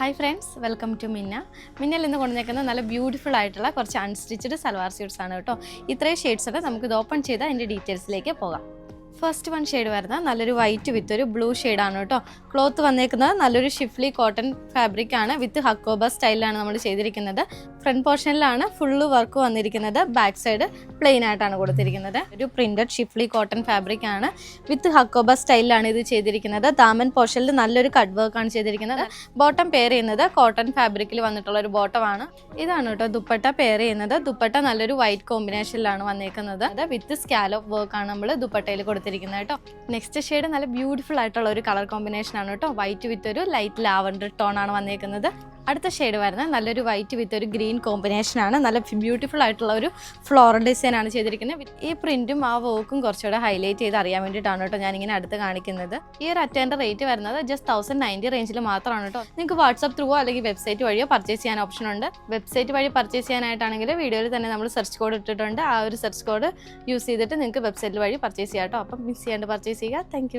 Hi friends, welcome to മിന്നൽ ഇന്ന് കൊണ്ടുവന്നേക്കുന്നത് നല്ല ബ്യൂട്ടിഫുൾ ആയിട്ടുള്ള കുറച്ച് അൺസ്റ്റിച്ചഡ് സൽവാർ സ്യൂട്ട്സ് ആണ് കേട്ടോ. ഇത്രയും ഷെയ്ഡ്സ് ഉണ്ട്. നമുക്കിത് ഓപ്പൺ ചെയ്താൽ അതിൻ്റെ ഡീറ്റെയിൽസിലേക്ക് പോകാം. ഫസ്റ്റ് വൺ ഷെയ്ഡ് വരുന്നത് നല്ലൊരു വൈറ്റ് വിത്ത് ഒരു ബ്ലൂ ഷെയ്ഡാണ് കേട്ടോ. ക്ലോത്ത് വന്നേക്കുന്നത് നല്ലൊരു ഷിഫ്ലി കോട്ടൺ ഫാബ്രിക് ആണ്. വിത്ത് ഹക്കോബ സ്റ്റൈലാണ് നമ്മൾ ചെയ്തിരിക്കുന്നത്. ഫ്രണ്ട് പോർഷനിലാണ് ഫുള്ള് വർക്ക് വന്നിരിക്കുന്നത്. ബാക്ക് സൈഡ് പ്ലെയിൻ ആയിട്ടാണ് കൊടുത്തിരിക്കുന്നത്. ഒരു പ്രിന്റഡ് ഷിഫ്ലി കോട്ടൺ ഫാബ്രിക് ആണ്. വിത്ത് ഹക്കോബ സ്റ്റൈലാണ് ഇത് ചെയ്തിരിക്കുന്നത്. ദാമൻ പോർഷനിൽ നല്ലൊരു കട്ട് വർക്ക് ആണ് ചെയ്തിരിക്കുന്നത്. ബോട്ടം പെയർ ചെയ്യുന്നത് കോട്ടൺ ഫാബ്രിക്കിൽ വന്നിട്ടുള്ള ഒരു ബോട്ടമാണ്. ഇതാണ് കേട്ടോ ദുപ്പട്ട പെയർ ചെയ്യുന്നത്. ദുപ്പട്ട നല്ലൊരു വൈറ്റ് കോമ്പിനേഷനിലാണ് വന്നേക്കുന്നത്. വിത്ത് സ്കാലോപ്പ് വർക്ക് ആണ് നമ്മൾ ദുപ്പട്ടയിൽ കൊടുത്തിരിക്കുന്നത് കേട്ടോ. നെക്സ്റ്റ് ഷെയ്ഡ് നല്ല ബ്യൂട്ടിഫുൾ ആയിട്ടുള്ള ഒരു കളർ കോമ്പിനേഷൻ ആണ് കേട്ടോ. വൈറ്റ് വിത്ത് ഒരു ലൈറ്റ് ലാവൻഡർ ടോൺ ആണ് വന്നേക്കുന്നത്. അടുത്ത ഷെയ്ഡ് വരുന്നത് നല്ലൊരു വൈറ്റ് വിത്ത് ഒരു ഗ്രീൻ കോമ്പിനേഷൻ ആണ്. നല്ല ബ്യൂട്ടിഫുൾ ആയിട്ടുള്ള ഒരു ഫ്ലോറൽ ഡിസൈൻ ആണ് ചെയ്തിരിക്കുന്നത്. ഈ പ്രിന്റും ആ വർക്കും കുറച്ചുകൂടെ ഹൈലൈറ്റ് ചെയ്ത് അറിയാൻ വേണ്ടിയിട്ടാണ് കേട്ടോ ഞാനിങ്ങനെ അടുത്ത് കാണിക്കുന്നത്. ഈ ഒരു അറ്റേൻ്റെ റേറ്റ് വരുന്നത് ജസ്റ്റ് 1090 റേഞ്ചിൽ മാത്രമാണ് കേട്ടോ. നിങ്ങൾക്ക് വാട്സ്ആപ്പ് ത്രൂവോ അല്ലെങ്കിൽ വെബ്സൈറ്റ് വഴിയോ പർച്ചേസ് ചെയ്യാൻ ഓപ്ഷൻ ഉണ്ട്. വെബ്സൈറ്റ് വഴി പർച്ചേസ് ചെയ്യാനായിട്ടാണെങ്കിൽ വീഡിയോയിൽ തന്നെ നമ്മൾ സെർച്ച് കോഡ് ഇട്ടിട്ടുണ്ട്. ആ ഒരു സെർച്ച് കോഡ് യൂസ് ചെയ്തിട്ട് നിങ്ങൾക്ക് വെബ്സൈറ്റ് വഴി പർച്ചേസ് ചെയ്യാം കേട്ടോ. അപ്പം മിസ് ചെയ്യാണ്ട് പർച്ചേസ് ചെയ്യുക. താങ്ക്